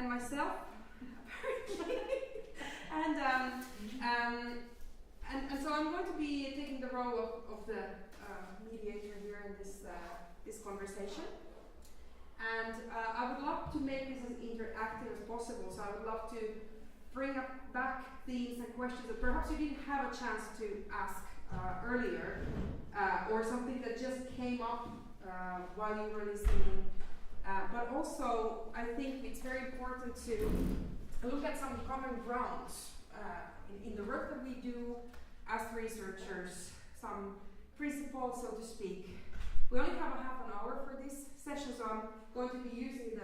and myself, apparently. And so I'm going to be taking the role of the mediator here in this conversation. And I would love to make this as interactive as possible. So I would love to bring back themes and questions that perhaps you didn't have a chance to ask earlier, or something that just came up while you were listening. But also, I think it's very important to look at some common grounds in the work that we do as researchers, some principles, so to speak. We only have a half an hour for this session, so I'm going to be using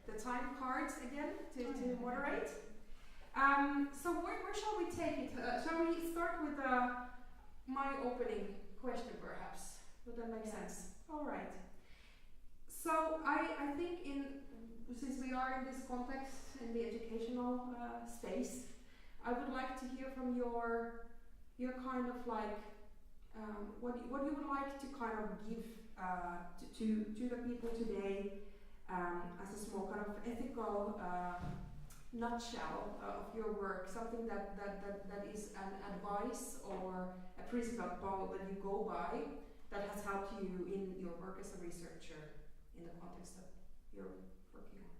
the time cards again to moderate. So where shall we take it? Shall we start with my opening question, perhaps? Would that make sense? All right. So I think since we are in this context, in the educational space, I would like to hear from your kind of like what you would like to kind of give to the people today as a small kind of ethical nutshell of your work, something that is an advice or a principle that you go by that has helped you in your work as a researcher in the context that you're working on.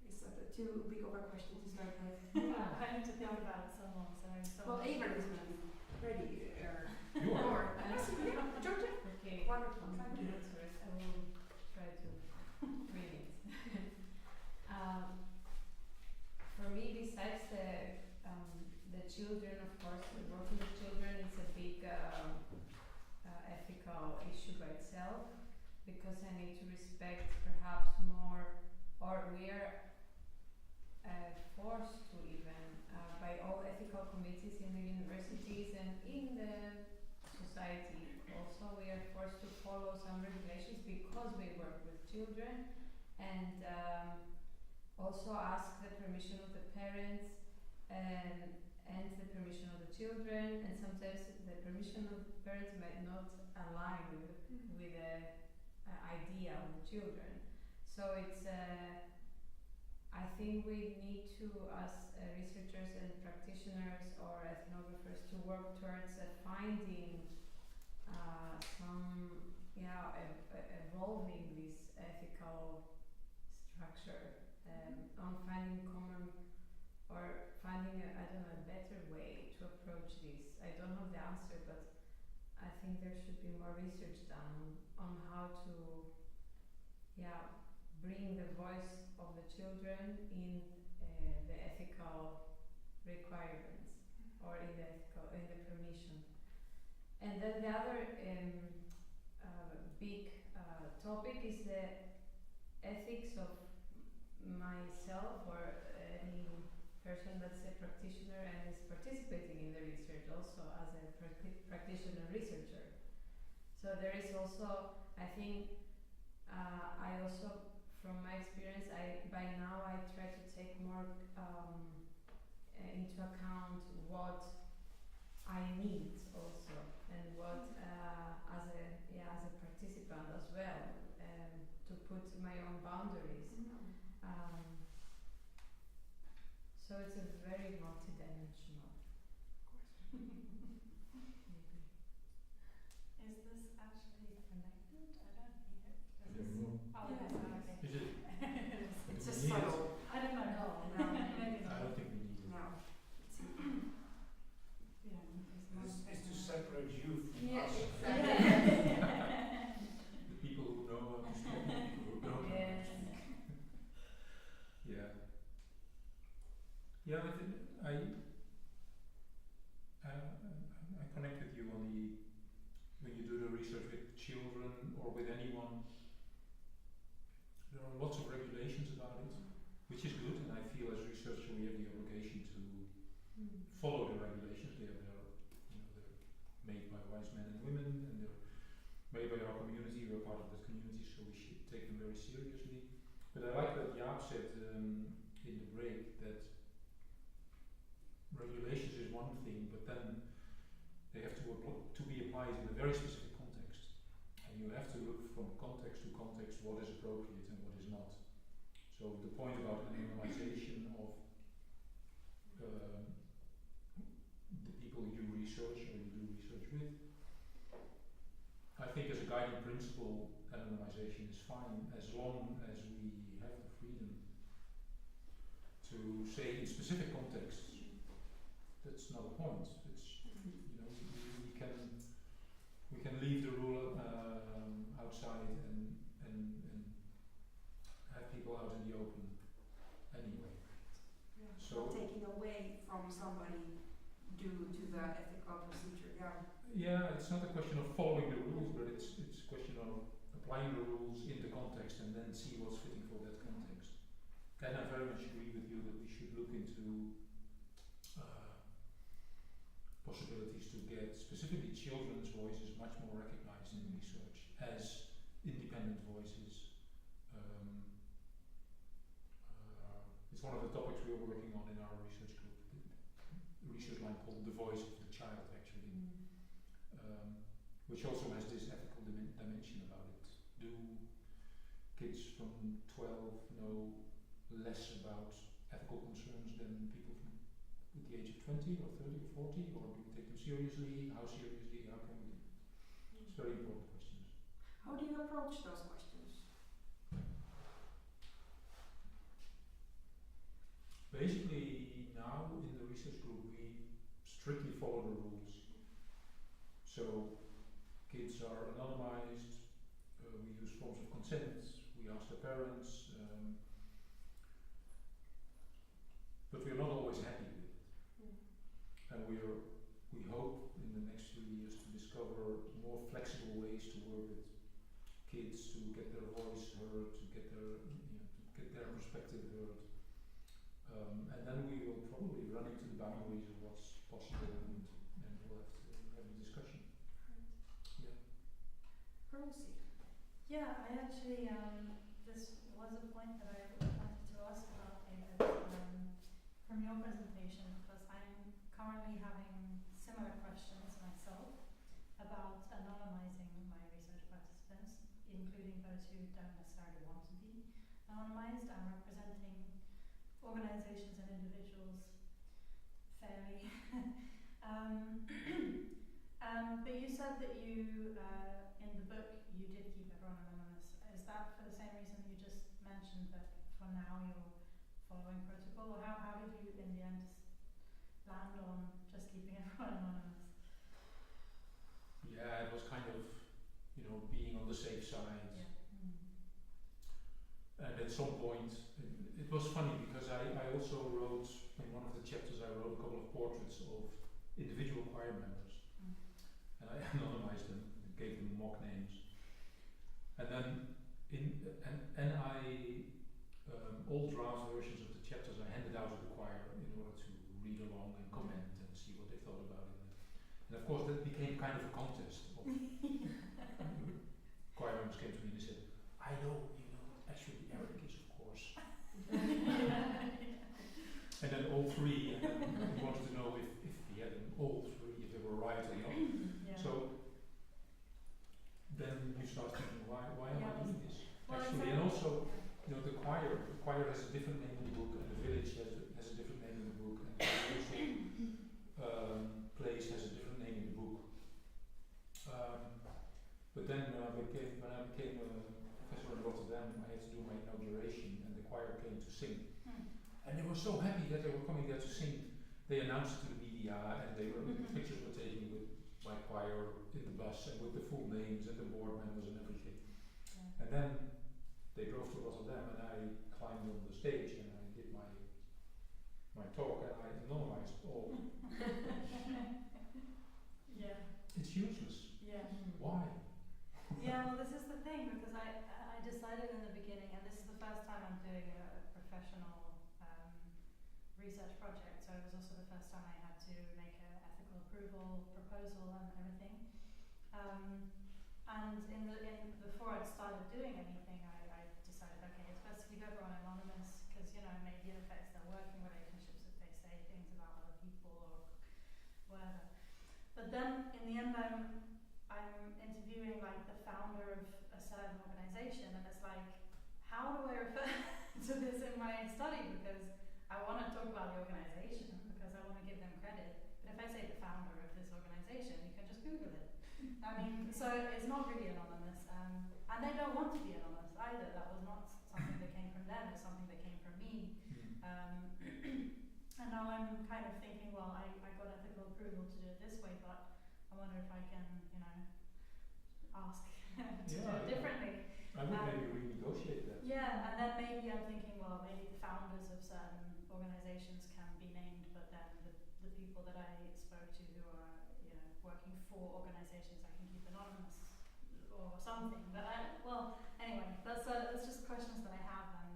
Is that too big of a question to start with? Yeah, I need to think about it so long. Well, Ava is going to be ready. You are. Georgia? Okay. Wonderful. I will try to read it. For me, besides the children, of course, working with children is a big ethical issue by itself, because I need to respect perhaps more, or we are forced to even by all ethical committees in the universities and in the society. Also, we are forced to follow some regulations because we work with children, and also ask the permission of the parents and the permission of the children, and sometimes the permission of the parents might not align with the idea of the children. So it's I think we need to, as researchers and practitioners or ethnographers, to work towards finding some, evolving this ethical structure, on finding common, or finding a better way to approach this. I don't know the answer, but I think there should be more research done on how to, bring the voice of the children in the ethical requirements, or in the permission. And then the other big topic is the ethics of myself, or any person that's a practitioner and is participating in the research also as a practitioner researcher. So there is also, I think, I also, from my experience, by now I try to take more into account what I need also, and what as a participant as well, to put my own boundaries. So it's a very multidimensional. Maybe. Is this actually connected? I don't hear it. I don't know. Oh, it is. Okay. Is it? It's Do just we need it? subtle. I don't know. No. Maybe I not. don't think we need it. No. Yeah, it's It's to separate you from Yeah, us. exactly. The people who know how to speak, the people who don't know how to Yes. speak. Yeah. Yeah, I connect with you on when you do the research with children or with anyone. There are lots of regulations about it, which is good, and I feel as researcher we have the obligation to follow the regulations. They're made by wise men and women, and they're made by our community. We're part of that community, so we should take them very seriously. But I like what Jaap said in the break, that regulations is one thing, but then they have to be applied in a very specific context, and you have to look from context to context what is appropriate and what is not. So the point about anonymization of the people you research or you do research with, I think as a guiding principle, anonymization is fine as long as we have the freedom to say in specific contexts. That's not a point. It's we can leave the rule outside and have people out in the open anyway. Yeah. So Not taking away from somebody due to the ethical procedure. Yeah. yeah, it's not a question of following the rules, but it's a question of applying the rules in the context and then see what's fitting for that context. And I very much agree with you that we should look into possibilities to get specifically children's voices much more recognized in research as independent voices. It's one of the topics we are working on in our research group, the research line called The Voice of the Child, actually, which also has this ethical dimension about it. Do kids from 12 know less about ethical concerns than people from at the age of 20 or 30 or 40, or do we take them seriously? How seriously? How can we? It's very important questions. How do you approach those questions? Basically, now in the research group, we strictly follow the rules. So, kids are anonymized, we use forms of consent, we ask their parents, but we are not always happy with it. And we hope in the next few years to discover more flexible ways to work with kids, to get their voice heard, to get their perspective heard. And then we will probably run into the boundaries of what's possible, and we'll have to have a discussion. Yeah. Rosie. Yeah, I actually, this was a point that I wanted to ask about from your presentation, because I'm currently having similar questions myself about anonymizing my research participants, including those who don't necessarily want to be anonymized. I'm representing organizations and individuals fairly. But you said that you, in the book, you did keep everyone anonymous. Is that for the same reason you just mentioned, that for now you're following protocol? Or how did you, in the end, land on just keeping everyone anonymous? Yeah, it was kind of, being on the safe side. Yeah. And at some point, it was funny because I also wrote, in one of the chapters I wrote a couple of portraits of individual choir members. And I anonymized them, gave them mock names. And then, all draft versions of the chapters I handed out to the choir in order to read along and comment and see what they thought about it. And of course that became kind of a contest. Choir members came to me and they said, I know, actually Eric is of course. And then all three wanted to know if he had them all three, if they were right or not. Yeah. So then you start thinking, why am I doing this? Well, Actually, and also, the choir has a different name in the book, and the village has a different name in the book, and the social place has a different name in the book. But then when I became a professor in Rotterdam, I had to do my inauguration, and the choir came to sing. And they were so happy that they were coming there to sing. They announced it to the media, and pictures were taken with my choir in the bus, and with the full names and the board members and everything. Yeah. And then they drove to Rotterdam, and I climbed on the stage and I did my talk, and I anonymized all. Yeah. It's useless. Yeah. Why? Yeah, well, this is the thing, because I decided in the beginning, and this is the first time I'm doing a professional research project, so it was also the first time I had to make an ethical approval proposal and everything. And before I'd started doing anything, I decided, okay, it's best to keep everyone anonymous, because maybe it affects their working relationships if they say things about other people or whatever. But then in the end, I'm interviewing like the founder of a certain organization, and it's like, how do I refer to this in my study because I want to talk about the organization because I want to give them credit. But if I say the founder of this organization, you can just Google it. I mean, so it's not really anonymous, and they don't want to be anonymous either. That was not something that came from them; it's something that came from me. And now I'm kind of thinking, well, I got ethical approval to do it this way, but I wonder if I can, ask to do it differently. I would maybe renegotiate that. Yeah, and then maybe I'm thinking, well, maybe the founders of certain organizations can be named, but then the people that I spoke to who are, working for organizations I can keep anonymous or something. But anyway, that's just questions that I have, and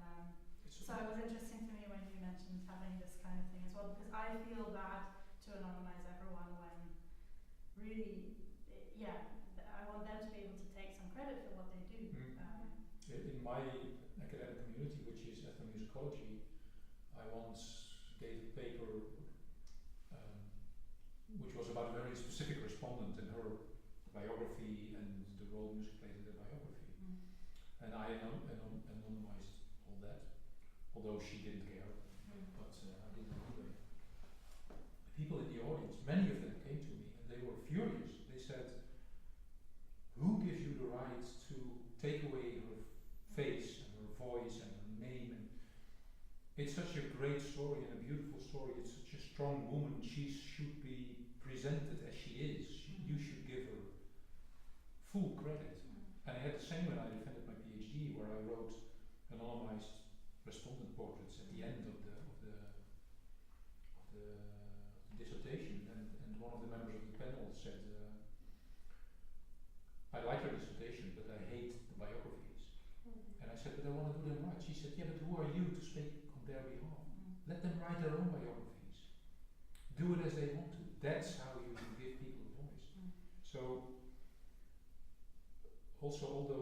so it was interesting to me when you mentioned having this kind of thing as well, because I feel bad to anonymize everyone when really, I want them to be able to take some credit for what they do. In my academic community, which is ethnomusicology, I once gave a paper which was about a very specific respondent and her biography and the role music played in the biography. And I anonymized all that, although she didn't care, but I did it anyway. The people in the audience, many of them came to me and they were furious. They said, "Who gives you the right to take away her face and her voice and her name? And it's such a great story and a beautiful story. It's such a strong woman. She should be presented as she is. You should give her full credit." And I had the same when I defended my PhD, where I wrote anonymized respondent portraits at the end of the dissertation. And one of the members of the panel said, "I like your dissertation, but I hate the biographies." And I said, "But I want to do them right." She said, "Yeah, but who are you to speak on their behalf? Let them write their own biographies. Do it as they want to. That's how you give people a voice." So, also all the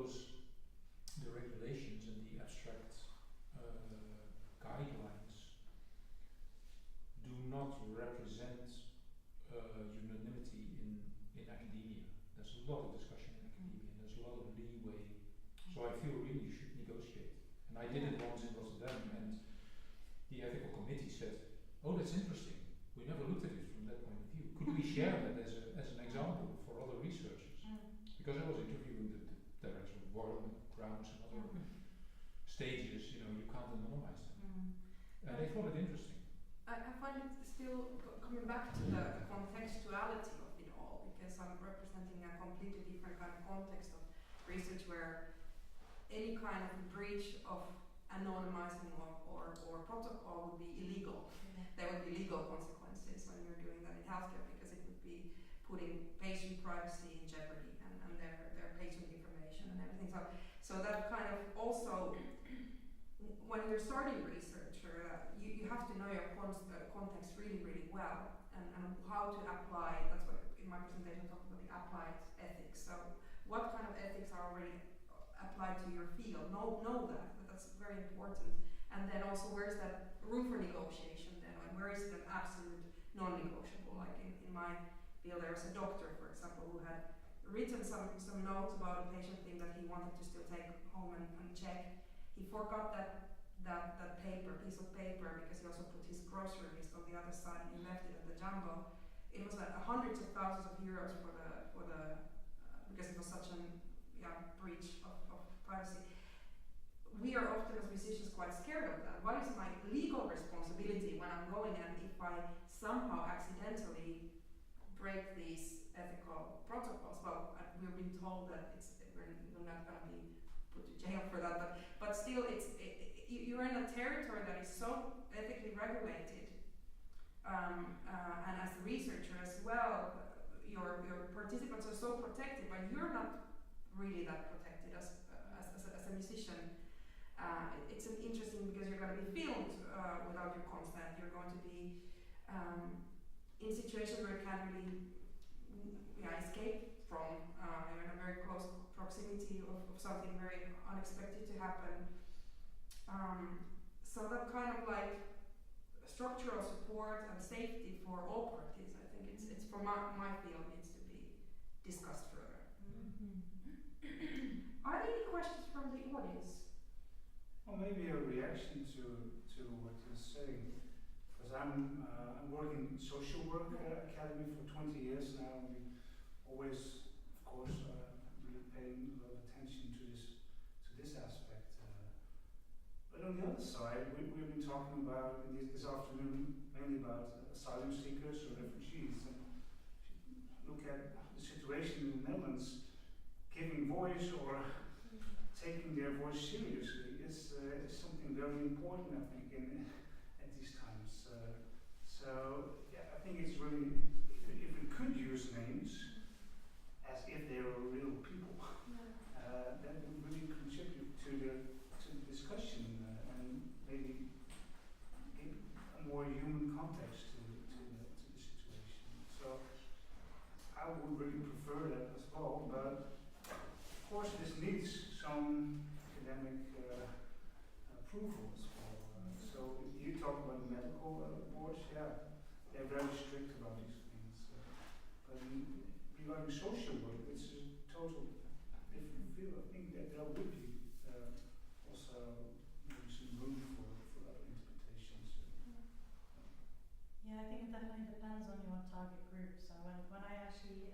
regulations and the abstract guidelines do not represent unanimity in academia. There's a lot of discussion in academia, and there's a lot of leeway. So I feel really you should negotiate. And I did it once in Rotterdam, and the ethical committee said, "Oh, that's interesting. We never looked at it from that point of view. Could we share that as an example for other researchers?" Because I was interviewing the director of World Grounds and other stages, you can't anonymize them. And they thought it interesting. I find it still coming back to the contextuality of it all, because I'm representing a completely different kind of context of research where any kind of breach of anonymizing or protocol would be illegal. There would be legal consequences when you're doing that in healthcare, because it would be putting patient privacy in jeopardy and their patient information and everything. So that kind of also, when you're starting research, you have to know your context really, really well, and how to apply. That's what in my presentation I talked about the applied ethics. So what kind of ethics are already applied to your field? Know that's very important. And then also, where's that room for negotiation then, and where is it an absolute non-negotiable? Like in my field, there was a doctor, for example, who had written some notes about a patient thing that he wanted to still take home and check. He forgot that piece of paper, because he also put his grocery list on the other side and he left it at the jumbo. It was like hundreds of thousands of euros for the because it was such a breach of privacy. We are often as musicians quite scared of that. What is my legal responsibility when I'm going, and if I somehow accidentally break these ethical protocols? Well, we've been told that we're not going to be put to jail for that, but still, you're in a territory that is so ethically regulated, and as a researcher as well, your participants are so protected, but you're not really that protected as a musician. It's interesting because you're going to be filmed without your consent. You're going to be in situations where you can't really escape from. You're in a very close proximity of something very unexpected to happen. So that kind of like structural support and safety for all parties, I think it's for my field, needs to be discussed further. Are there any questions from the audience? Or maybe a reaction to what you're saying. Because I'm working in social work academy for 20 years now. And we always, of course, really paying a lot of attention to this aspect. But on the other side, we've been talking about this afternoon mainly about asylum seekers or refugees. And look at the situation in the Netherlands, giving voice or taking their voice seriously is something very important, I think, at these times. So yeah, I think it's really, if we could use names as if they were real people, that would really contribute to the discussion and maybe give a more human context to the situation. So I would really prefer that as well, but of course this needs some academic approval as well. So you talk about the medical boards, yeah, they're very strict about these things. But regarding social work, it's a total different field. I think that there would be also maybe some room for other interpretations. Yeah, I think it definitely depends on your target group. So when I actually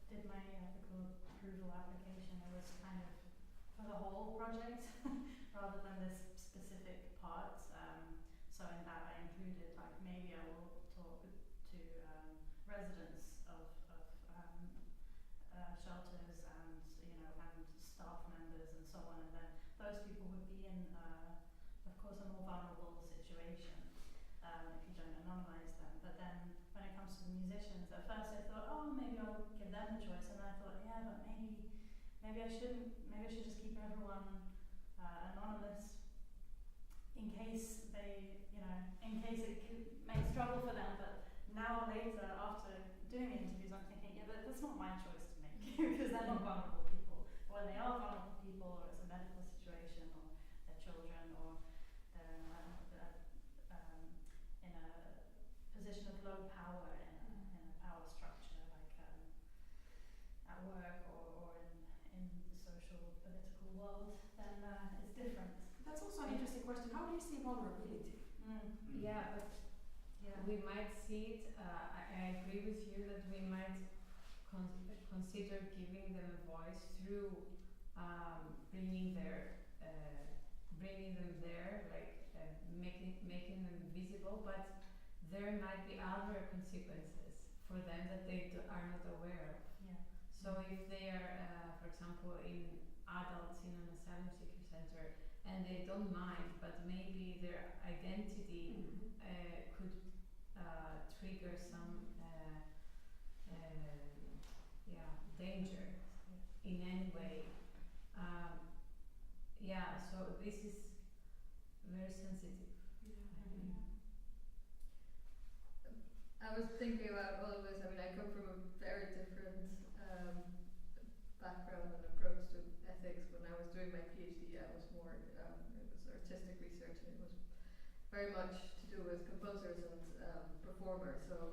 did my ethical approval application, it was kind of for the whole project rather than this specific part. So in that I included like maybe I will talk to residents of shelters and and staff members and so on, and then those people would be in of course a more vulnerable situation if you don't anonymise them. But then when it comes to the musicians, at first I thought, oh, maybe I'll give them the choice, and then I thought, yeah, but maybe I shouldn't. Maybe I should just keep everyone anonymous in case they, in case it makes trouble for them. But now later, after doing the interviews, I'm thinking, yeah, but that's not my choice to make because they're not vulnerable people. But when they are vulnerable people, or it's a medical situation, or their children, or they're in a position of low power in a power structure, like at work or in the social political world, then it's different. That's also an interesting question. How do you see vulnerability? Yeah, but we might see it. I agree with you that we might consider giving them a voice through bringing them there, like making them visible. But there might be other consequences for them that they are not aware of. Yeah. So if they are, for example, in adults in an asylum seeker center and they don't mind, but maybe their identity could trigger some danger in any way. So this is very sensitive. I was thinking about all of this. I mean, I come from a very different background and approach to ethics. When I was doing my PhD, I was more, it was artistic research, and it was very much to do with composers and performers. So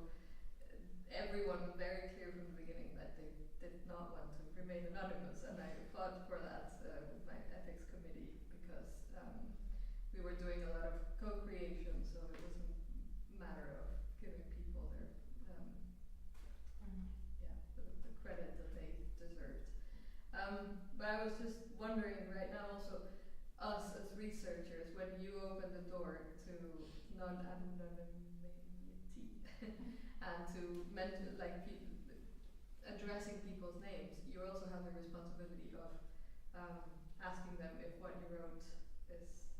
everyone was very clear from the beginning that they did not want to remain anonymous, and I fought for that with my ethics committee because we were doing a lot of co-creation, so it was a matter of giving people their the credit that they deserved. But I was just wondering right now also, us as researchers, when you open the door to non-anonymity and to addressing people's names, you also have the responsibility of asking them if what you wrote is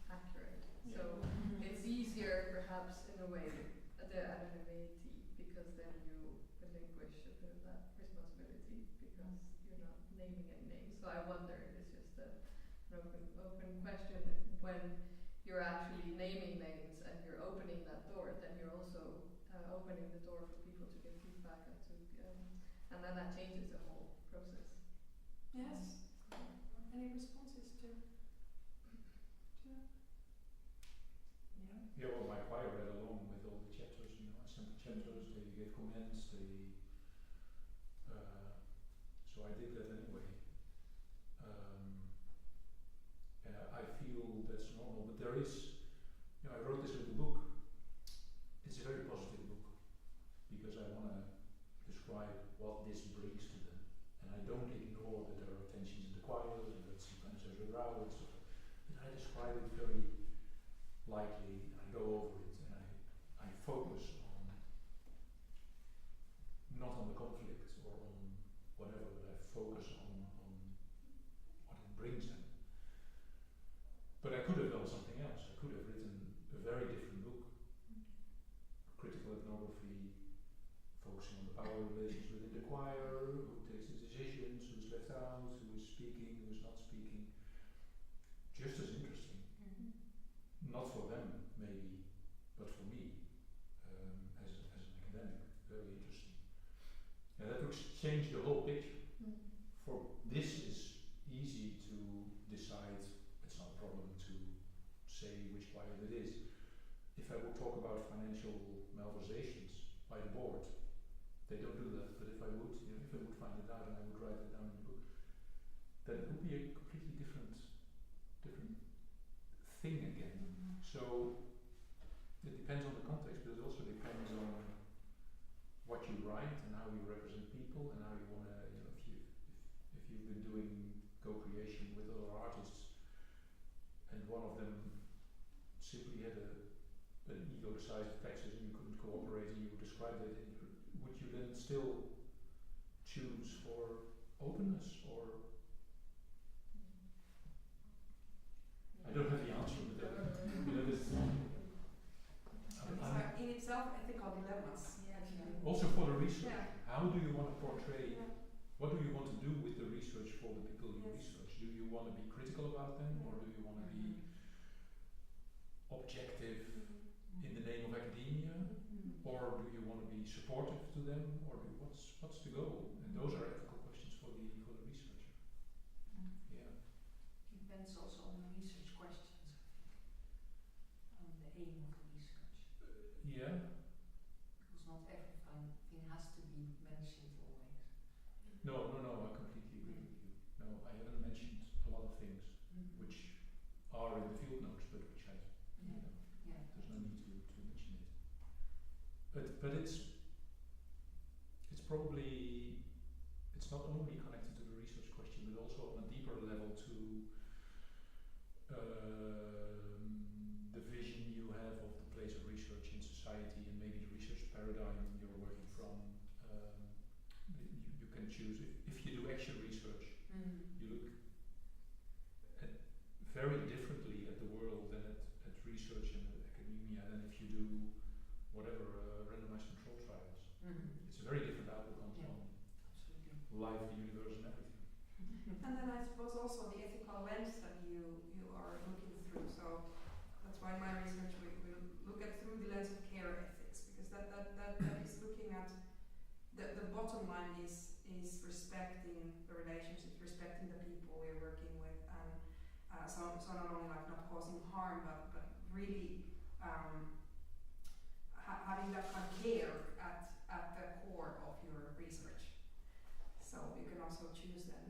accurate. Yeah. So it's easier perhaps in a way, the anonymity, because then you relinquish a bit of that responsibility because you're not naming any names. So I wonder, it's just an open question, when you're actually naming names and you're opening that door, then you're also opening the door for people to give feedback and and then that changes the whole process. Yes. Any responses to that? Yeah, well, my choir read along with all the chapters, I sent the chapters, they gave comments, so I did that anyway. I lightly, and I go over it, and I focus on, not on the conflict or on whatever, but I focus on what it brings them. But I could have done something else. I could have written a very different book, critical ethnography, focusing on the power relations within the choir, who takes the decisions, who's left out, who is speaking, who is not speaking. Just as interesting. Not for them, maybe, but for me, as an academic, very interesting. And that would change the whole picture. For this is easy to decide, it's not a problem to say which choir it is. If I would talk about financial malversations by the board, they don't do that, but if I would, if I would find it out and I would write it down in the book, then it would be a completely different thing again. So it depends on the context, but it also depends on what you write and how you represent people and how you want to, if you've been doing co-creation with other artists and one of them simply had an ego the size of Texas and you couldn't cooperate and you described it, would you then still choose for openness or? I don't have the answer, but this. In itself, ethical dilemmas. Actually. Also for the research, Yeah. how do you want to portray? Yeah. What do you want to do with the research for the people you Yes. research? Do you want to be critical about them, or do you want to be objective in the name of academia, or do you want to be supportive to them, or what's the goal? And those are ethical questions for the researcher. Yeah. Depends also on the research questions, on the aim of the research. Yeah. Because not everything has to be mentioned always. No, I completely agree with you. No, I haven't mentioned a lot of things which are in the field notes, but which I, Yeah. there's no need to mention it. But it's probably, it's not only connected to the research question, but also on a deeper level to the vision you have of the place of research in society and maybe the research paradigm you're working from. You can choose, if you do action research, you look at very differently at the world than at research and at academia than if you do whatever randomized control trials. It's a very different outlook on Absolutely. life, the universe, and everything. And then I suppose also the ethical lens that you are looking through. So that's why in my research we look at through the lens of care ethics, because that is looking at the bottom line is respecting the relationships, respecting the people we're working with, and so not only like not causing harm, but really having that kind of care at the core of your research. So you can also choose then.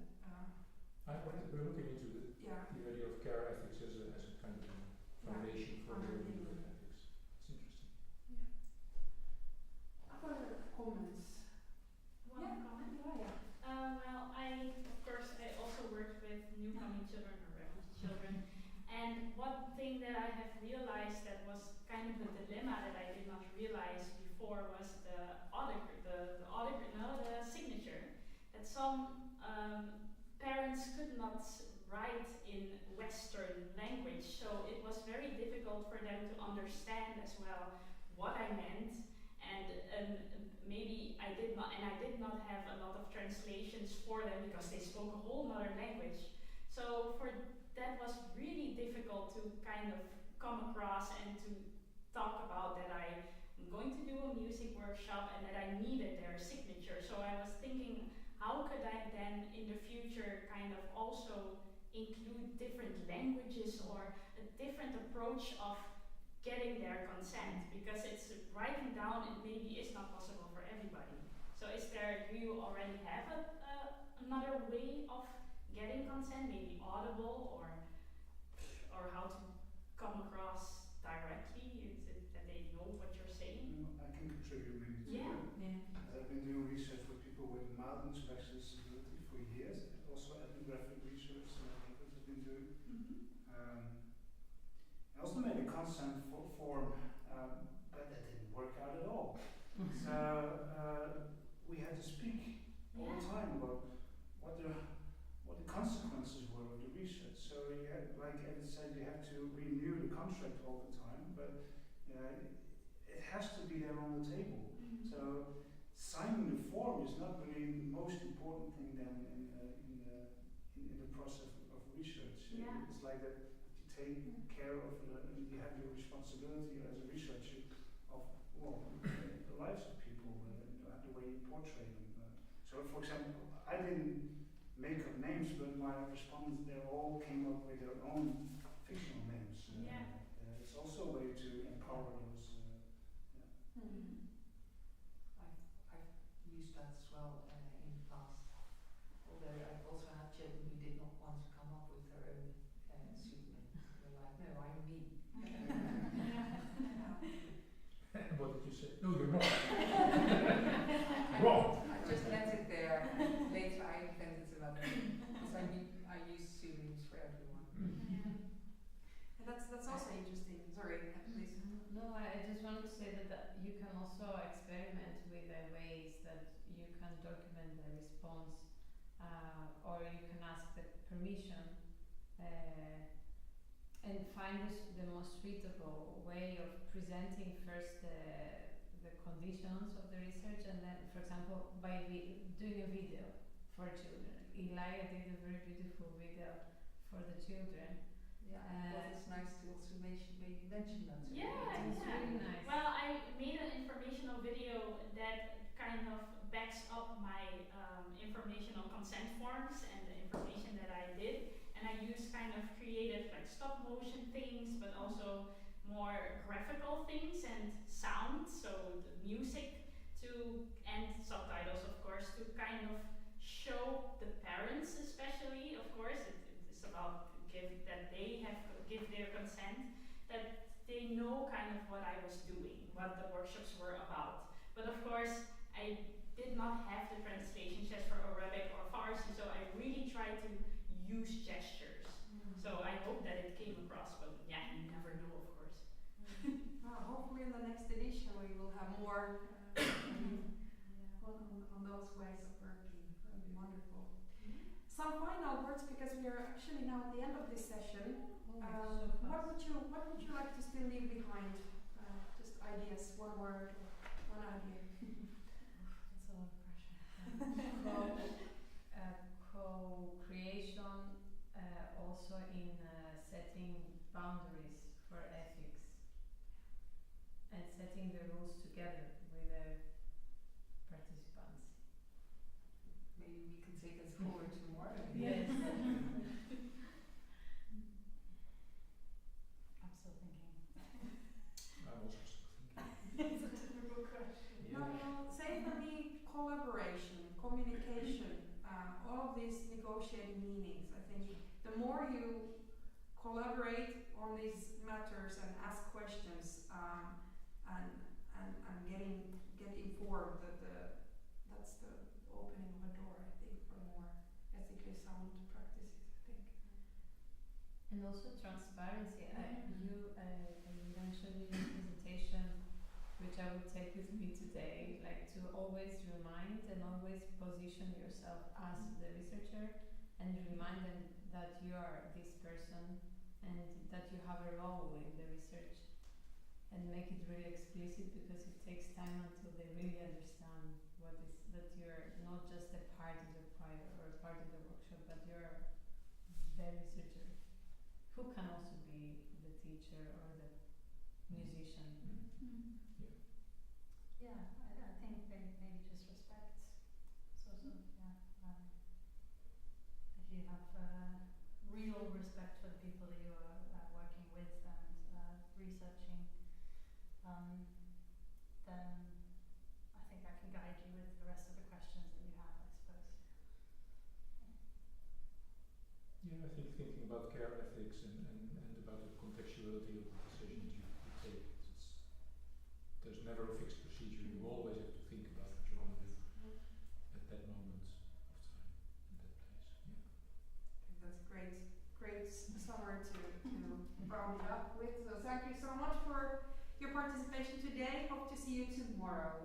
We're looking into the idea of care ethics as a kind of foundation for the review of ethics. It's interesting. Other comments? One comment. Well, I also worked with newcoming children or refugee children, and one thing that I have realized that was kind of a dilemma that I did not realize before was the signature. That some parents could not write in Western language, so it was very difficult for them to understand as well what I meant, and maybe I did not have a lot of translations for them because they spoke a whole other language. So that was really difficult to kind of come across and to talk about that I'm going to do a music workshop and that I needed their signature. So I was thinking, how could I then in the future kind of also include different languages or a different approach of getting their consent, because it's writing down it maybe is not possible for everybody. So do you already have another way of getting consent, maybe audible or how to come across directly? Is it that they know what you're saying? I can contribute maybe to Yeah. that. I've been doing research with people with mild intellectual disability for years, also ethnographic research that I've been doing. I also made a consent form, but that didn't work out at all. So we had to speak all the time about what the consequences were of the research. So you had, like Edith said, you have to renew the contract all the time, but it has to be there on the table. So signing the form is not really the most important thing then in the process of research. Yeah. It's like that you take care of, you have your responsibility as a researcher of the lives of people, the way you portray them. So, for example, I didn't make up names, but my respondents, they all came up with their own fictional names. It's also a way to empower those. I've used that as well in the past. Although I've also had children who did not want to come up with their own pseudonym. They're like, no, I'm me. What did you say? No, you're not. Wrong. I just left it there, and later I invented another. Because I use pseudonyms for everyone. And that's also interesting. Sorry, please. No, I just wanted to say that you can also experiment with ways that you can document the response, or you can ask the permission, and find the most suitable way of presenting first the conditions of the research, and then, for example, by doing a video for children. Elia did a very beautiful video for the children. Yeah, well, it's nice to also mention that. Yeah, It's really nice. Well, I made an informational video that kind of backs up my informational consent forms and the information that I did, and I use kind of creative like stop motion things, but also more graphical things and sound, so the music and subtitles, of course, to kind of show the parents, especially, of course, it's about that they have give their consent, that they know kind of what I was doing, what the workshops were about. But of course, I did not have the translations just for Arabic or Farsi, so I really tried to use gestures. So I hope that it came across, but yeah, you never know, of course. Hopefully in the next edition we will have more on those ways of working. That would be wonderful. Some final words, because we are actually now at the end of this session. What would you like to still leave behind? Just ideas, one word, one idea. That's a lot of pressure. Co-creation, also in setting boundaries for ethics and setting the rules together with the participants. Maybe we can take us forward to more. Yes. I'm still thinking. I'm also still thinking. It's a difficult question. Yeah. Say for me, collaboration, communication, all of these negotiating meanings. I think the more you collaborate on these matters and ask questions and get informed, that's the opening of a door, I think, for more ethically sound practices. I think. And also transparency. You mentioned in your presentation, which I will take with me today, like to always remind and always position yourself as the researcher and remind them that you are this person and that you have a role in the research, and make it really explicit, because it takes time until they really understand what is that you're not just a part of the prior or a part of the workshop, but you're the researcher who can also be the teacher or the musician. Yeah, I think maybe just respect. So if you have real respect for the people that you are working with and researching, then I think I can guide you with the rest of the questions that you have, I suppose. Yeah, I think thinking about care ethics and about the contextuality of the decisions you take, there's never a fixed procedure. You always have to think about what you want to do at that moment of time, in that place. Yeah. I think that's a great summary to round it up with. So thank you so much for your participation today. Hope to see you tomorrow.